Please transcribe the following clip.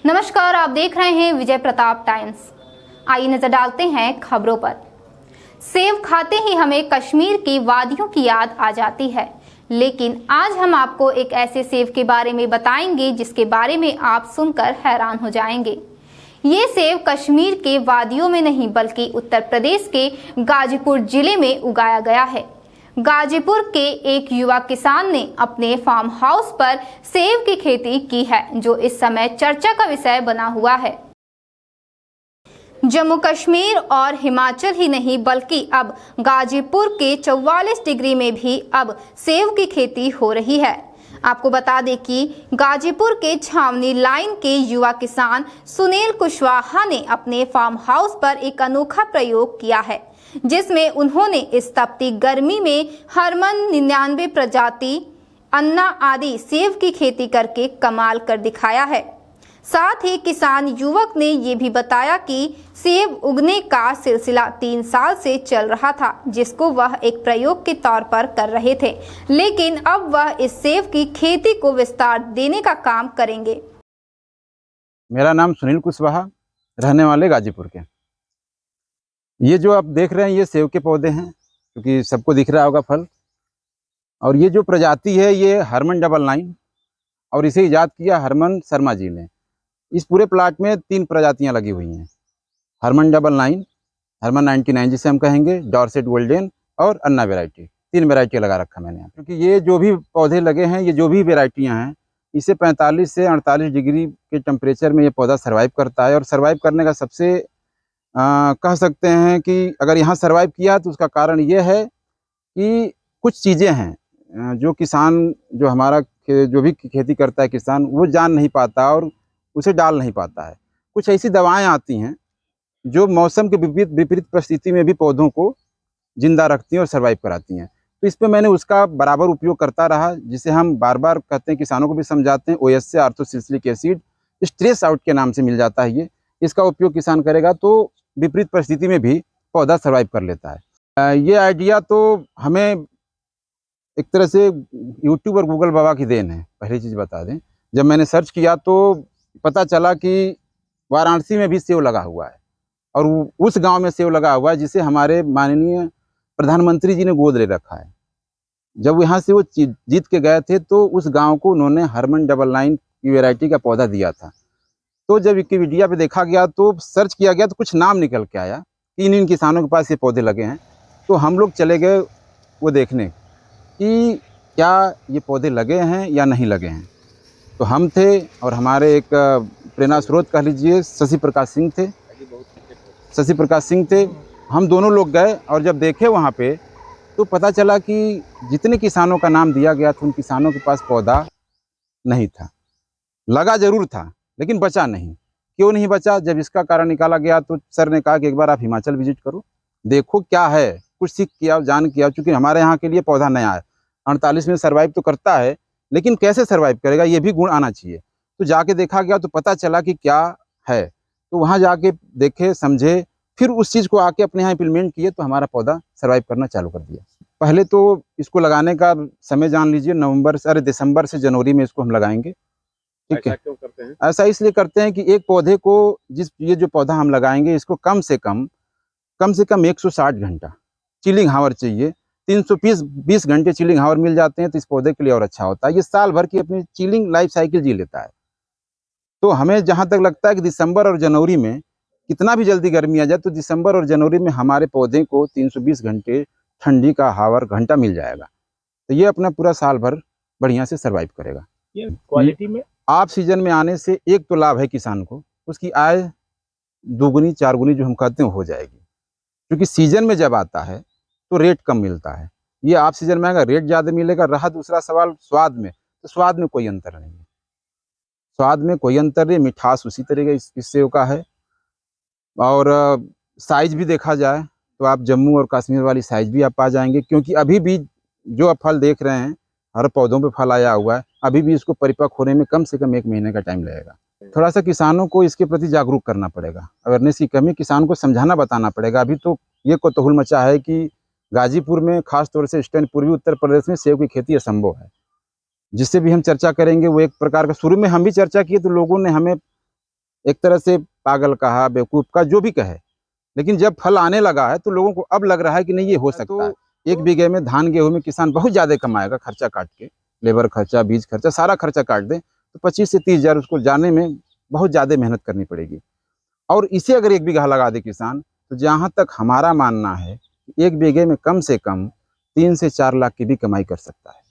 नमस्कार, आप देख रहे हैं विजय प्रताप टाइम्स। आइए नजर डालते हैं खबरों पर। सेब खाते ही हमें कश्मीर की वादियों की याद आ जाती है, लेकिन आज हम आपको एक ऐसे सेब के बारे में बताएंगे जिसके बारे में आप सुनकर हैरान हो जाएंगे। ये सेब कश्मीर के वादियों में नहीं बल्कि उत्तर प्रदेश के गाजीपुर जिले में उगाया गया है। गाजीपुर के एक युवा किसान ने अपने फार्म हाउस पर सेब की खेती की है, जो इस समय चर्चा का विषय बना हुआ है। जम्मू कश्मीर और हिमाचल ही नहीं बल्कि अब गाजीपुर के 44 डिग्री में भी अब सेब की खेती हो रही है। आपको बता दें कि गाजीपुर के छावनी लाइन के युवा किसान सुनील कुशवाहा ने अपने फार्म हाउस पर एक अनोखा प्रयोग किया है, जिसमें उन्होंने इस तपती गर्मी में हरमन 99 प्रजाति, अन्ना आदि सेब की खेती करके कमाल कर दिखाया है। साथ ही किसान युवक ने ये भी बताया कि सेब उगने का सिलसिला 3 साल से चल रहा था, जिसको वह एक प्रयोग के तौर पर कर रहे थे, लेकिन अब वह इस सेब की खेती को विस्तार देने का काम करेंगे। मेरा नाम सुनील कुशवाहा, रहने वाले गाजीपुर के। ये जो आप देख रहे हैं ये सेब के पौधे हैं, क्योंकि सबको दिख रहा होगा फल। और ये जो प्रजाति है ये हरमन 99 और इसे इजाद किया हरमन शर्मा जी ने। इस पूरे प्लाट में 3 प्रजातियां लगी हुई हैं, हरमन 99, हरमन 99 जिसे हम कहेंगे, डॉर्सेट गोल्डन और अन्ना वेराइटी। 3 वेराइटी लगा रखा मैंने यहाँ, क्योंकि ये जो भी पौधे लगे हैं, ये जो भी वेराइटियाँ हैं, इसे 45 से 48 डिग्री के टेम्परेचर में ये पौधा सर्वाइव करता है। और सर्वाइव करने का सबसे कह सकते हैं कि अगर यहाँ सर्वाइव किया तो उसका कारण ये है कि कुछ चीज़ें हैं जो किसान, जो हमारा जो भी खेती करता है किसान, वो जान नहीं पाता और उसे डाल नहीं पाता है। कुछ ऐसी दवाएं आती हैं जो मौसम के विपरीत परिस्थिति में भी पौधों को जिंदा रखती हैं और सर्वाइव कराती हैं। तो इस पर मैंने उसका बराबर उपयोग करता रहा, जिसे हम बार बार कहते हैं, किसानों को भी समझाते हैं, OS से आर्थोसिलिक एसिड, स्ट्रेस आउट के नाम से मिल जाता है ये। इसका उपयोग किसान करेगा तो विपरीत परिस्थिति में भी पौधा सर्वाइव कर लेता है। ये आइडिया तो हमें एक तरह से यूट्यूब और गूगल बाबा की देन है। पहली चीज़ बता दें, जब मैंने सर्च किया तो पता चला कि वाराणसी में भी सेब लगा हुआ है और उस गांव में सेब लगा हुआ है जिसे हमारे माननीय प्रधानमंत्री जी ने गोद ले रखा है। जब यहाँ से वो जीत के गए थे तो उस गांव को उन्होंने हरमन 99 की वैरायटी का पौधा दिया था। तो जब विकिपीडिया पे देखा गया तो सर्च किया गया तो कुछ नाम निकल के आया कि इन किसानों के पास ये पौधे लगे हैं। तो हम लोग चले गए वो देखने कि क्या ये पौधे लगे हैं या नहीं लगे हैं। तो हम थे और हमारे एक प्रेरणा स्रोत कह लीजिए शशि प्रकाश सिंह थे। हम दोनों लोग गए और जब देखे वहाँ पे तो पता चला कि जितने किसानों का नाम दिया गया था उन किसानों के पास पौधा नहीं था। लगा जरूर था लेकिन बचा नहीं। क्यों नहीं बचा? जब इसका कारण निकाला गया तो सर ने कहा कि एक बार आप हिमाचल विजिट करो, देखो क्या है, कुछ सीख किया, जान किया। चूँकि हमारे यहाँ के लिए पौधा नया है, 48 में सर्वाइव तो करता है लेकिन कैसे सर्वाइव करेगा ये भी गुण आना चाहिए। तो जाके देखा गया तो पता चला कि क्या है। तो वहाँ जाके देखे, समझे, फिर उस चीज़ को आके अपने यहाँ इम्प्लीमेंट किए तो हमारा पौधा सर्वाइव करना चालू कर दिया। पहले तो इसको लगाने का समय जान लीजिए, दिसंबर से जनवरी में इसको हम लगाएंगे। ठीक है। क्यों करते हैं ऐसा? इसलिए करते हैं कि एक पौधे को ये जो पौधा हम लगाएंगे इसको कम से कम 160 घंटा चिलिंग हावर चाहिए। 320 घंटे चिलिंग हावर मिल जाते हैं तो इस पौधे के लिए और अच्छा होता है। ये साल भर की अपनी चिलिंग लाइफ साइकिल जी लेता है। तो हमें जहाँ तक लगता है कि दिसंबर और जनवरी में कितना भी जल्दी गर्मी आ जाए तो दिसंबर और जनवरी में हमारे पौधे को 320 घंटे ठंडी का हावर घंटा मिल जाएगा। तो ये अपना पूरा साल भर बढ़िया से सर्वाइव करेगा। ये क्वालिटी में आप सीजन में आने से एक तो लाभ है किसान को, उसकी आय 2 4 गुनी जो हम कहते हैं हो जाएगी। क्योंकि सीजन में जब आता है तो रेट कम मिलता है। ये आप सीजन में आएगा, रेट ज़्यादा मिलेगा। रहा दूसरा सवाल स्वाद में, तो स्वाद में कोई अंतर नहीं है। स्वाद में कोई अंतर नहीं, मिठास उसी तरह का इस सेब का है। और साइज भी देखा जाए तो आप जम्मू और कश्मीर वाली साइज भी आप पा जाएंगे। क्योंकि अभी भी जो आप फल देख रहे हैं, हर पौधों पे फल आया हुआ है, अभी भी इसको परिपक्व होने में कम से कम 1 महीने का टाइम लगेगा। थोड़ा सा किसानों को इसके प्रति जागरूक करना पड़ेगा, अवेयरनेस की कमी, किसान को समझाना बताना पड़ेगा। अभी तो ये कोतूहल मचा है कि गाजीपुर में, खास तौर से ईस्टर्न पूर्वी उत्तर प्रदेश में सेब की खेती असंभव है। जिससे भी हम चर्चा करेंगे वो एक प्रकार का, शुरू में हम भी चर्चा किए तो लोगों ने हमें एक तरह से पागल कहा, बेवकूफ़ का, जो भी कहे, लेकिन जब फल आने लगा है तो लोगों को अब लग रहा है कि नहीं ये हो सकता है। 1 बीघे में धान गेहूं में किसान बहुत ज़्यादा कमाएगा, खर्चा काट के, लेबर खर्चा, बीज खर्चा, सारा खर्चा काट दे तो 25 से 30 हज़ार उसको जाने में बहुत ज़्यादा मेहनत करनी पड़ेगी। और इसे अगर 1 बीघा लगा दे किसान, तो जहाँ तक हमारा मानना है 1 बीघे में कम से कम 3 से 4 लाख की भी कमाई कर सकता है।